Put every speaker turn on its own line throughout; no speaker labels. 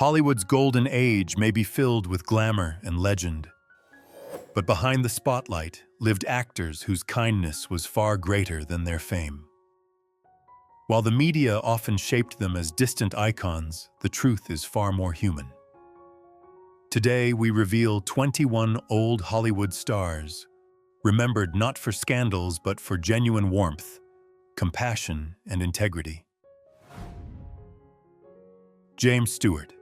Hollywood's golden age may be filled with glamour and legend, but behind the spotlight lived actors whose kindness was far greater than their fame. While the media often shaped them as distant icons, the truth is far more human. Today, we reveal 21 old Hollywood stars, remembered not for scandals but for genuine warmth, compassion, and integrity. James Stewart.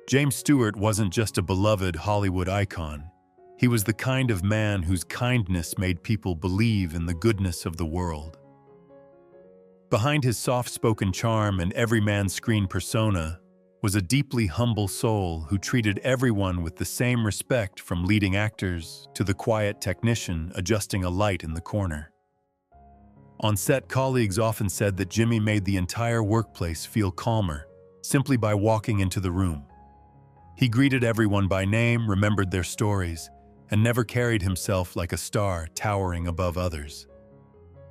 James Stewart wasn't just a beloved Hollywood icon. He was the kind of man whose kindness made people believe in the goodness of the world. Behind his soft-spoken charm and everyman screen persona was a deeply humble soul who treated everyone with the same respect, from leading actors to the quiet technician adjusting a light in the corner. On set, colleagues often said that Jimmy made the entire workplace feel calmer simply by walking into the room. He greeted everyone by name, remembered their stories, and never carried himself like a star towering above others.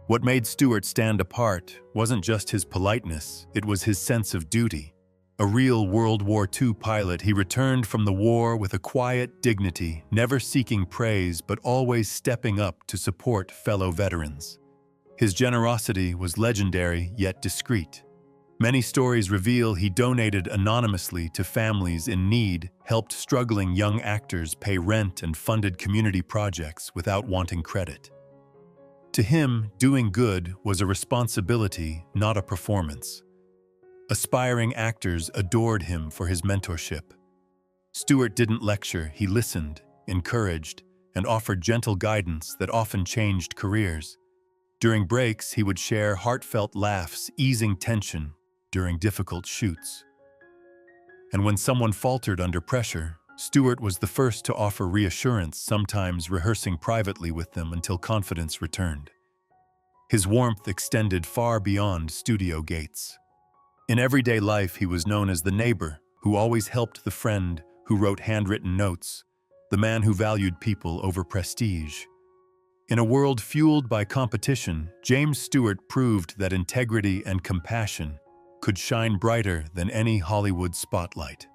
What made Stewart stand apart wasn't just his politeness, it was his sense of duty. A real World War II pilot, he returned from the war with a quiet dignity, never seeking praise but always stepping up to support fellow veterans. His generosity was legendary yet discreet. Many stories reveal he donated anonymously to families in need, helped struggling young actors pay rent, and funded community projects without wanting credit. To him, doing good was a responsibility, not a performance. Aspiring actors adored him for his mentorship. Stewart didn't lecture, he listened, encouraged, and offered gentle guidance that often changed careers. During breaks, he would share heartfelt laughs, easing tension during difficult shoots. And when someone faltered under pressure, Stewart was the first to offer reassurance, sometimes rehearsing privately with them until confidence returned. His warmth extended far beyond studio gates. In everyday life, he was known as the neighbor who always helped, the friend who wrote handwritten notes, the man who valued people over prestige. In a world fueled by competition, James Stewart proved that integrity and compassion could shine brighter than any Hollywood spotlight.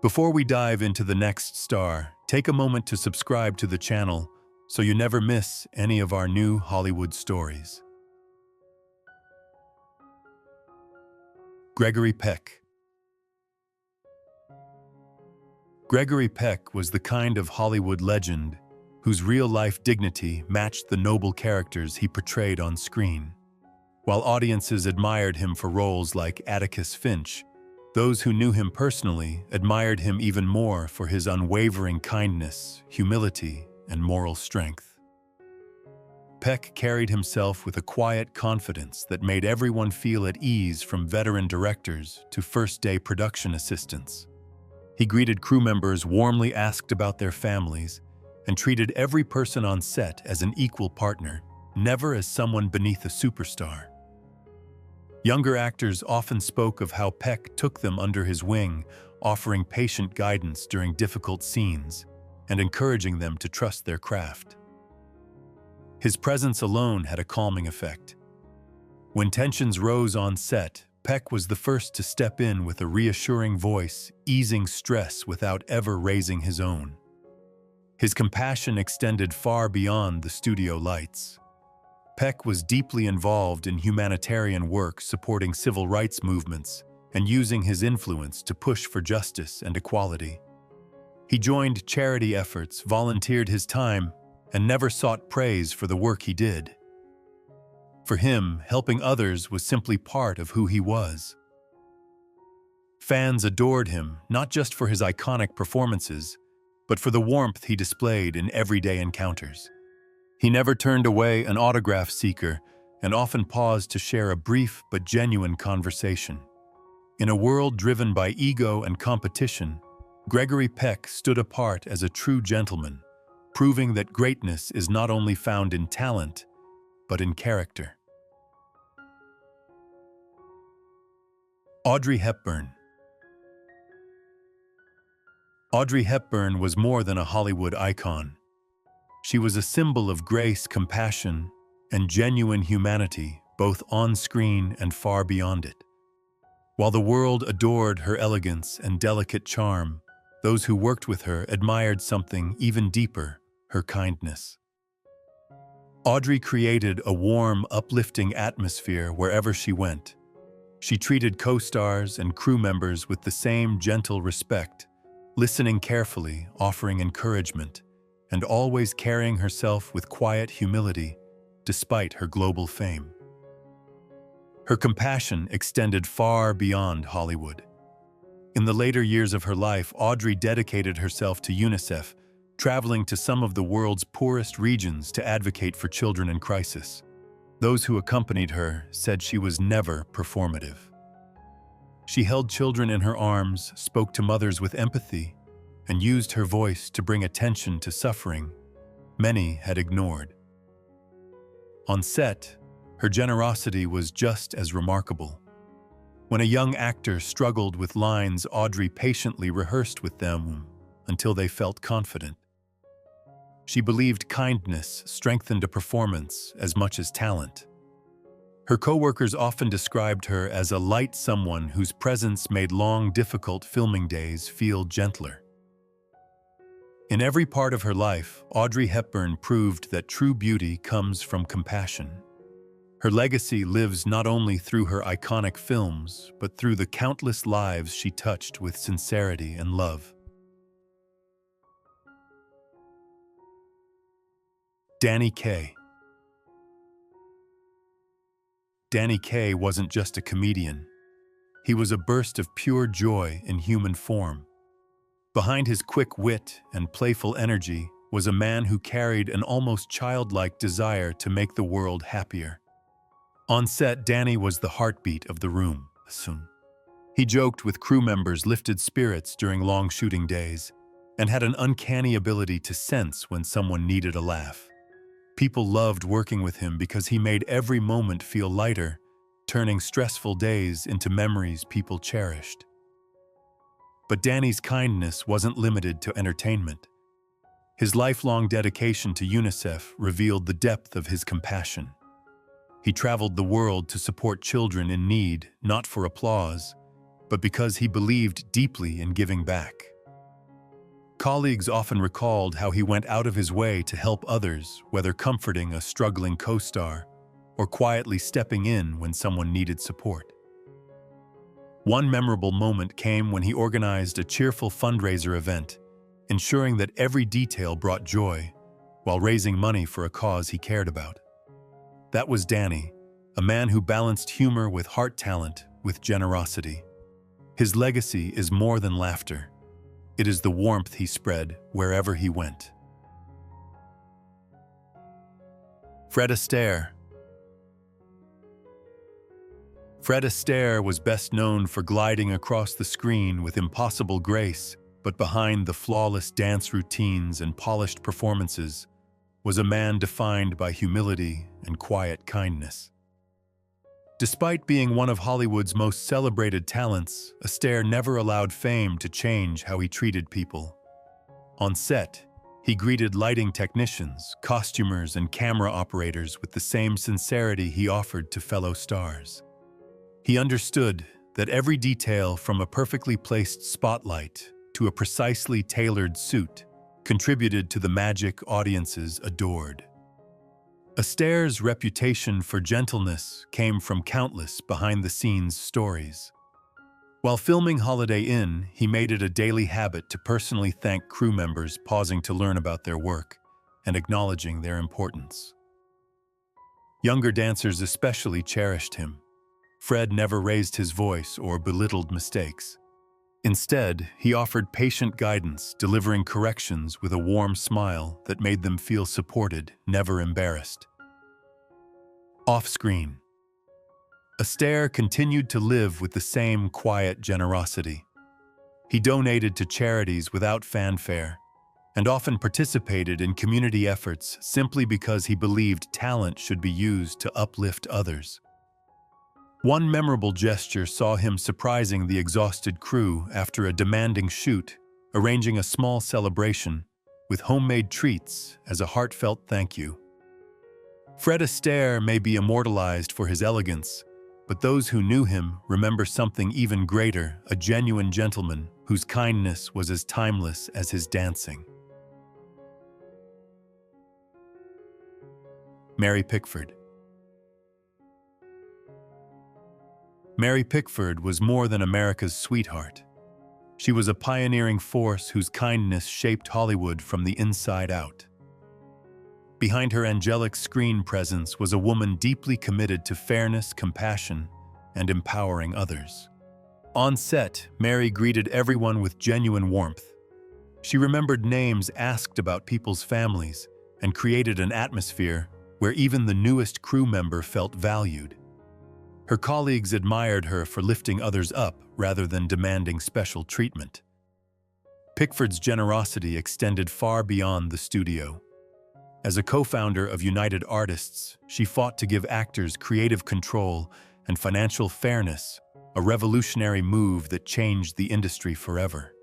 Before we dive into the next star, take a moment to subscribe to the channel so you never miss any of our new Hollywood stories. Gregory Peck. Gregory Peck was the kind of Hollywood legend whose real-life dignity matched the noble characters he portrayed on screen. While audiences admired him for roles like Atticus Finch, those who knew him personally admired him even more for his unwavering kindness, humility, and moral strength. Peck carried himself with a quiet confidence that made everyone feel at ease, from veteran directors to first-day production assistants. He greeted crew members warmly, asked about their families, and treated every person on set as an equal partner, never as someone beneath a superstar. Younger actors often spoke of how Peck took them under his wing, offering patient guidance during difficult scenes and encouraging them to trust their craft. His presence alone had a calming effect. When tensions rose on set, Peck was the first to step in with a reassuring voice, easing stress without ever raising his own. His compassion extended far beyond the studio lights. Peck was deeply involved in humanitarian work, supporting civil rights movements and using his influence to push for justice and equality. He joined charity efforts, volunteered his time, and never sought praise for the work he did. For him, helping others was simply part of who he was. Fans adored him, not just for his iconic performances, but for the warmth he displayed in everyday encounters. He never turned away an autograph seeker and often paused to share a brief but genuine conversation. In a world driven by ego and competition, Gregory Peck stood apart as a true gentleman, proving that greatness is not only found in talent, but in character. Audrey Hepburn. Audrey Hepburn was more than a Hollywood icon. She was a symbol of grace, compassion, and genuine humanity, both on screen and far beyond it. While the world adored her elegance and delicate charm, those who worked with her admired something even deeper, her kindness. Audrey created a warm, uplifting atmosphere wherever she went. She treated co-stars and crew members with the same gentle respect, listening carefully, offering encouragement, and always carrying herself with quiet humility, despite her global fame. Her compassion extended far beyond Hollywood. In the later years of her life, Audrey dedicated herself to UNICEF, traveling to some of the world's poorest regions to advocate for children in crisis. Those who accompanied her said she was never performative. She held children in her arms, spoke to mothers with empathy, and used her voice to bring attention to suffering many had ignored. On set, her generosity was just as remarkable. When a young actor struggled with lines, Audrey patiently rehearsed with them until they felt confident. She believed kindness strengthened a performance as much as talent. Her co-workers often described her as a light someone whose presence made long, difficult filming days feel gentler. In every part of her life, Audrey Hepburn proved that true beauty comes from compassion. Her legacy lives not only through her iconic films, but through the countless lives she touched with sincerity and love. Kaye. Kaye wasn't just a comedian. He was a burst of pure joy in human form. Behind his quick wit and playful energy was a man who carried an almost childlike desire to make the world happier. On set, Danny was the heartbeat of the room. He joked with crew members, lifted spirits during long shooting days, and had an uncanny ability to sense when someone needed a laugh. People loved working with him because he made every moment feel lighter, turning stressful days into memories people cherished. But Danny's kindness wasn't limited to entertainment. His lifelong dedication to UNICEF revealed the depth of his compassion. He traveled the world to support children in need, not for applause, but because he believed deeply in giving back. Colleagues often recalled how he went out of his way to help others, whether comforting a struggling co-star or quietly stepping in when someone needed support. One memorable moment came when he organized a cheerful fundraiser event, ensuring that every detail brought joy while raising money for a cause he cared about. That was Danny, a man who balanced humor with heart talent with generosity. His legacy is more than laughter. It is the warmth he spread wherever he went. Astaire. Astaire was best known for gliding across the screen with impossible grace, but behind the flawless dance routines and polished performances was a man defined by humility and quiet kindness. Despite being one of Hollywood's most celebrated talents, Astaire never allowed fame to change how he treated people. On set, he greeted lighting technicians, costumers, and camera operators with the same sincerity he offered to fellow stars. He understood that every detail, from a perfectly placed spotlight to a precisely tailored suit, contributed to the magic audiences adored. Astaire's reputation for gentleness came from countless behind-the-scenes stories. While filming Holiday Inn, he made it a daily habit to personally thank crew members, pausing to learn about their work and acknowledging their importance. Younger dancers especially cherished him. Fred never raised his voice or belittled mistakes. Instead, he offered patient guidance, delivering corrections with a warm smile that made them feel supported, never embarrassed. Off-screen, Astaire continued to live with the same quiet generosity. He donated to charities without fanfare and often participated in community efforts simply because he believed talent should be used to uplift others. One memorable gesture saw him surprising the exhausted crew after a demanding shoot, arranging a small celebration with homemade treats as a heartfelt thank you. Astaire may be immortalized for his elegance, But those who knew him remember something even greater, a genuine gentleman whose kindness was as timeless as his dancing. Mary Pickford. Mary Pickford was more than America's sweetheart. She was a pioneering force whose kindness shaped Hollywood from the inside out. Behind her angelic screen presence was a woman deeply committed to fairness, compassion, and empowering others. On set, Mary greeted everyone with genuine warmth. She remembered names asked about people's families and created an atmosphere where even the newest crew member felt valued. Her colleagues admired her for lifting others up rather than demanding special treatment. Pickford's generosity extended far beyond the studio. As a co-founder of United Artists, she fought to give actors creative control and financial fairness, a revolutionary move that changed the industry forever.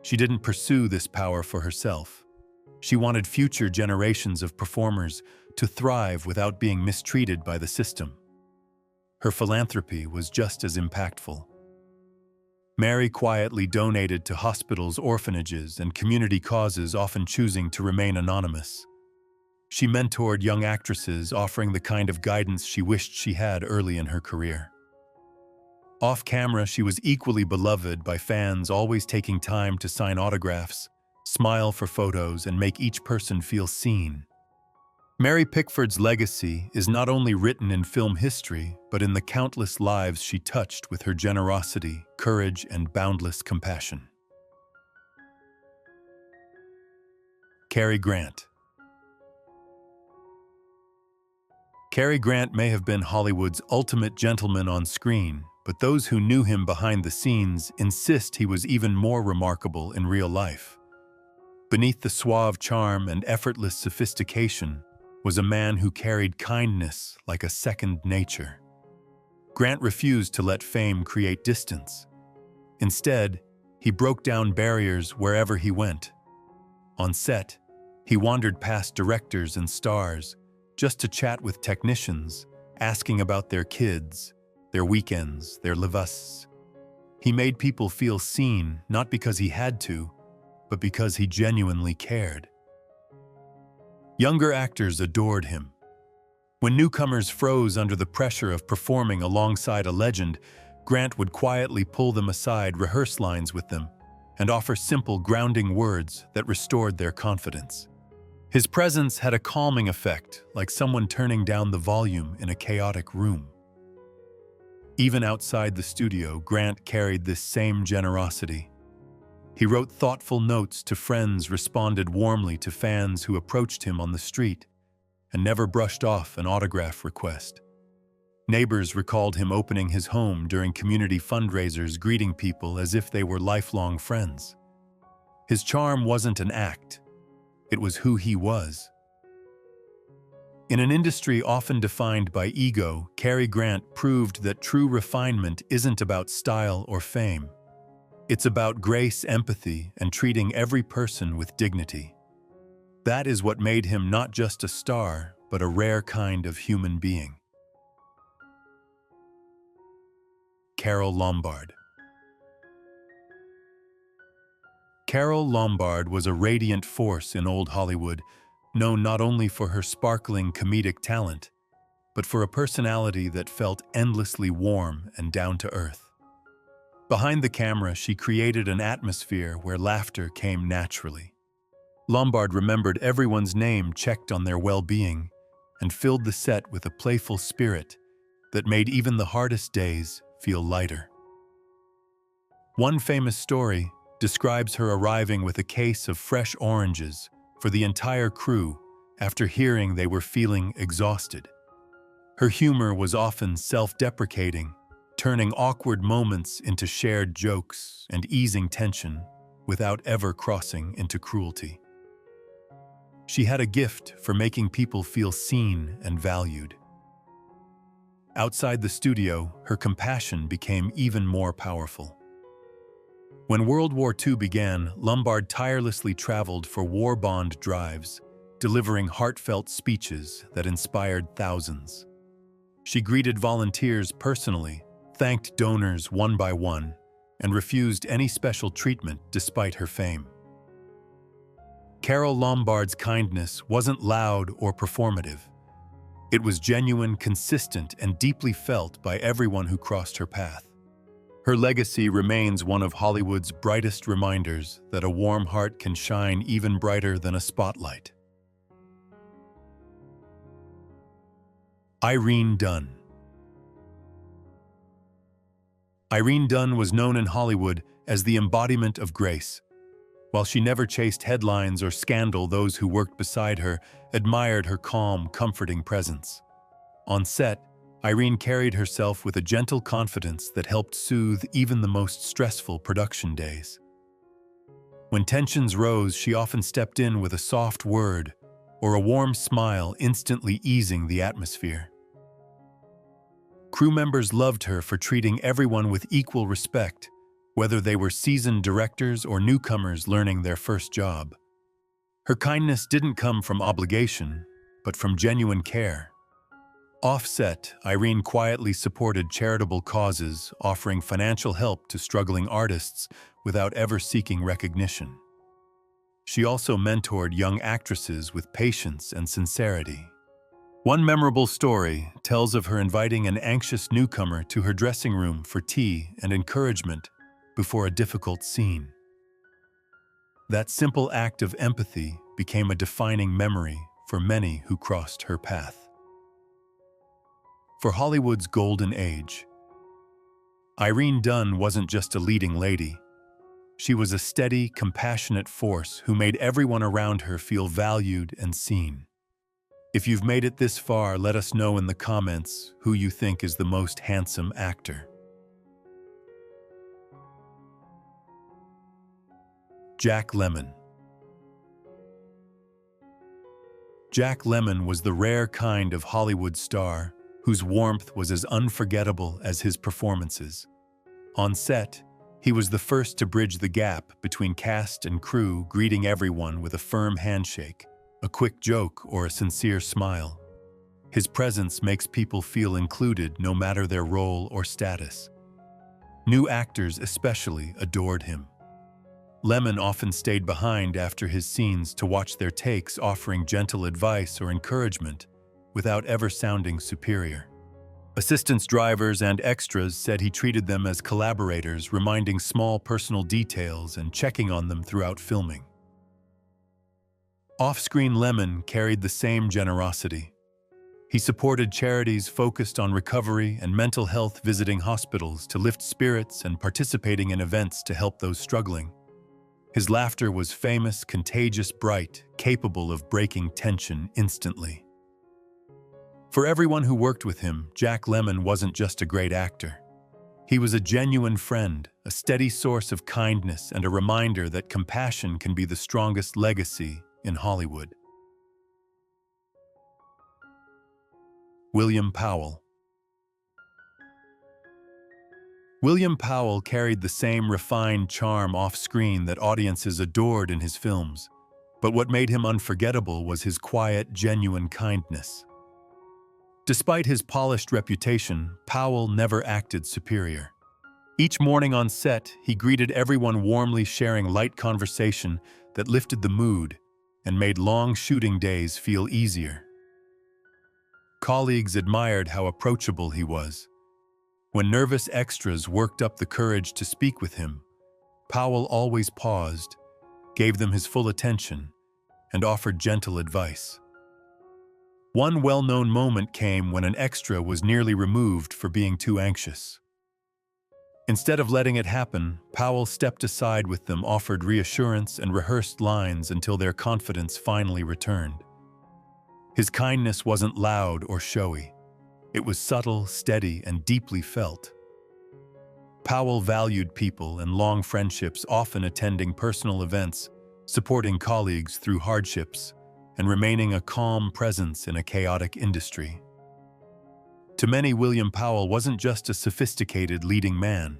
She didn't pursue this power for herself. She wanted future generations of performers to thrive without being mistreated by the system. Her philanthropy was just as impactful. Mary quietly donated to hospitals, orphanages, and community causes, often choosing to remain anonymous. She mentored young actresses, offering the kind of guidance she wished she had early in her career. Off-camera, she was equally beloved by fans, always taking time to sign autographs, smile for photos, and make each person feel seen. Mary Pickford's legacy is not only written in film history, but in the countless lives she touched with her generosity, courage, and boundless compassion. Cary Grant. Cary Grant may have been Hollywood's ultimate gentleman on screen, but those who knew him behind the scenes insist he was even more remarkable in real life. Beneath the suave charm and effortless sophistication was a man who carried kindness like a second nature. Grant refused to let fame create distance. Instead, he broke down barriers wherever he went. On set, he wandered past directors and stars just to chat with technicians, asking about their kids, their weekends, their legacies. He made people feel seen, not because he had to, but because he genuinely cared. Younger actors adored him. When newcomers froze under the pressure of performing alongside a legend, Grant would quietly pull them aside, rehearse lines with them, and offer simple, grounding words that restored their confidence. His presence had a calming effect, like someone turning down the volume in a chaotic room. Even outside the studio, Grant carried this same generosity. He wrote thoughtful notes to friends, responded warmly to fans who approached him on the street, and never brushed off an autograph request. Neighbors recalled him opening his home during community fundraisers, greeting people as if they were lifelong friends. His charm wasn't an act, it was who he was. In an industry often defined by ego, Cary Grant proved that true refinement isn't about style or fame. It's about grace, empathy, and treating every person with dignity. That is what made him not just a star, but a rare kind of human being. Carole Lombard. Carole Lombard was a radiant force in old Hollywood, known not only for her sparkling comedic talent, but for a personality that felt endlessly warm and down to earth. Behind the camera, she created an atmosphere where laughter came naturally. Lombard remembered everyone's name, checked on their well-being, and filled the set with a playful spirit that made even the hardest days feel lighter. One famous story describes her arriving with a case of fresh oranges for the entire crew after hearing they were feeling exhausted. Her humor was often self-deprecating, turning awkward moments into shared jokes and easing tension without ever crossing into cruelty. She had a gift for making people feel seen and valued. Outside the studio, her compassion became even more powerful. When World War II began, Lombard tirelessly traveled for war bond drives, delivering heartfelt speeches that inspired thousands. She greeted volunteers personally, thanked donors one by one, and refused any special treatment despite her fame. Carole Lombard's kindness wasn't loud or performative. It was genuine, consistent, and deeply felt by everyone who crossed her path. Her legacy remains one of Hollywood's brightest reminders that a warm heart can shine even brighter than a spotlight. Irene Dunne. Irene Dunne was known in Hollywood as the embodiment of grace. While she never chased headlines or scandal, those who worked beside her admired her calm, comforting presence. On set, Irene carried herself with a gentle confidence that helped soothe even the most stressful production days. When tensions rose, she often stepped in with a soft word or a warm smile, instantly easing the atmosphere. Crew members loved her for treating everyone with equal respect, whether they were seasoned directors or newcomers learning their first job. Her kindness didn't come from obligation, but from genuine care. Off-set, Irene quietly supported charitable causes, offering financial help to struggling artists without ever seeking recognition. She also mentored young actresses with patience and sincerity. One memorable story tells of her inviting an anxious newcomer to her dressing room for tea and encouragement before a difficult scene. That simple act of empathy became a defining memory for many who crossed her path. For Hollywood's golden age, Irene Dunne wasn't just a leading lady. She was a steady, compassionate force who made everyone around her feel valued and seen. If you've made it this far, let us know in the comments who you think is the most handsome actor. Jack Lemmon. Jack Lemmon was the rare kind of Hollywood star whose warmth was as unforgettable as his performances. On set, he was the first to bridge the gap between cast and crew, greeting everyone with a firm handshake, a quick joke, or a sincere smile. His presence makes people feel included no matter their role or status. New actors especially adored him. Lemmon often stayed behind after his scenes to watch their takes, offering gentle advice or encouragement without ever sounding superior. Assistants, drivers, and extras said he treated them as collaborators, reminding small personal details and checking on them throughout filming. Off-screen, Lemmon carried the same generosity. He supported charities focused on recovery and mental health, visiting hospitals to lift spirits and participating in events to help those struggling. His laughter was famous, contagious, bright, capable of breaking tension instantly. For everyone who worked with him, Jack Lemmon wasn't just a great actor. He was a genuine friend, a steady source of kindness, and a reminder that compassion can be the strongest legacy in Hollywood. William Powell. William Powell carried the same refined charm off-screen that audiences adored in his films, but what made him unforgettable was his quiet, genuine kindness. Despite his polished reputation, Powell never acted superior. Each morning on set, he greeted everyone warmly, sharing light conversation that lifted the mood and made long shooting days feel easier. Colleagues admired how approachable he was. When nervous extras worked up the courage to speak with him, Powell always paused, gave them his full attention, and offered gentle advice. One well-known moment came when an extra was nearly removed for being too anxious. Instead of letting it happen, Powell stepped aside with them, offered reassurance, and rehearsed lines until their confidence finally returned. His kindness wasn't loud or showy. It was subtle, steady, and deeply felt. Powell valued people and long friendships, often attending personal events, supporting colleagues through hardships, and remaining a calm presence in a chaotic industry. To many, William Powell wasn't just a sophisticated leading man.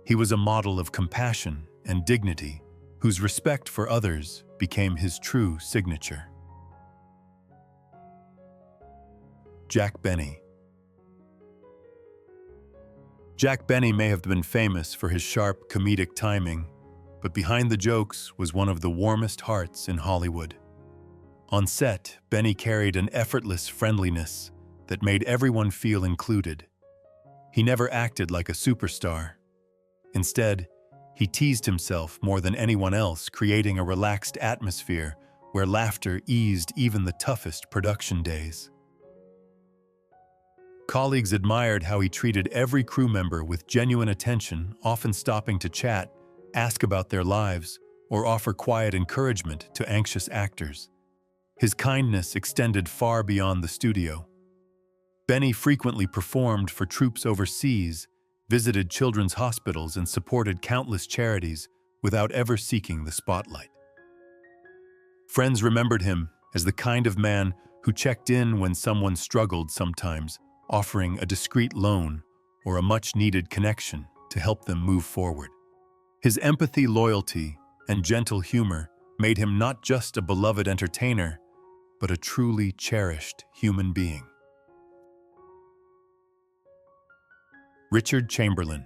He was a model of compassion and dignity, whose respect for others became his true signature. Jack Benny. Jack Benny may have been famous for his sharp, comedic timing, but behind the jokes was one of the warmest hearts in Hollywood. On set, Benny carried an effortless friendliness that made everyone feel included. He never acted like a superstar. Instead, he teased himself more than anyone else, creating a relaxed atmosphere where laughter eased even the toughest production days. Colleagues admired how he treated every crew member with genuine attention, often stopping to chat, ask about their lives, or offer quiet encouragement to anxious actors. His kindness extended far beyond the studio. Benny frequently performed for troops overseas, visited children's hospitals, and supported countless charities without ever seeking the spotlight. Friends remembered him as the kind of man who checked in when someone struggled, sometimes offering a discreet loan or a much-needed connection to help them move forward. His empathy, loyalty, and gentle humor made him not just a beloved entertainer, but a truly cherished human being. Richard Chamberlain.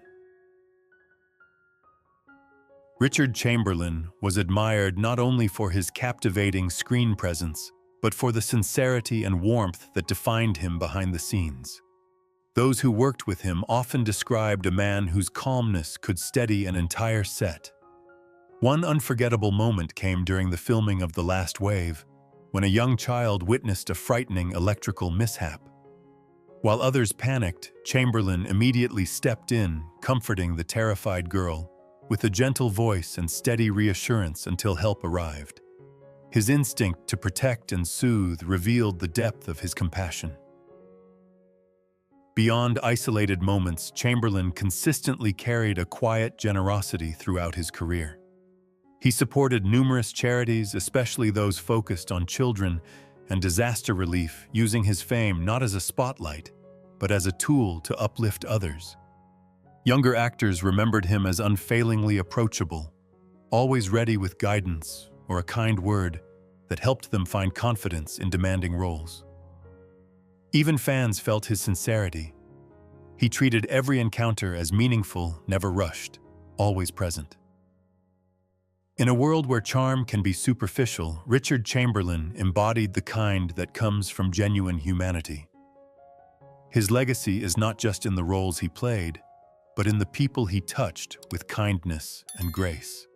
Richard Chamberlain was admired not only for his captivating screen presence, but for the sincerity and warmth that defined him behind the scenes. Those who worked with him often described a man whose calmness could steady an entire set. One unforgettable moment came during the filming of The Last Wave, when a young child witnessed a frightening electrical mishap. While others panicked, Chamberlain immediately stepped in, comforting the terrified girl with a gentle voice and steady reassurance until help arrived. His instinct to protect and soothe revealed the depth of his compassion. Beyond isolated moments, Chamberlain consistently carried a quiet generosity throughout his career. He supported numerous charities, especially those focused on children and disaster relief, using his fame not as a spotlight, but as a tool to uplift others. Younger actors remembered him as unfailingly approachable, always ready with guidance or a kind word that helped them find confidence in demanding roles. Even fans felt his sincerity. He treated every encounter as meaningful, never rushed, always present. In a world where charm can be superficial, Richard Chamberlain embodied the kind that comes from genuine humanity. His legacy is not just in the roles he played, but in the people he touched with kindness and grace.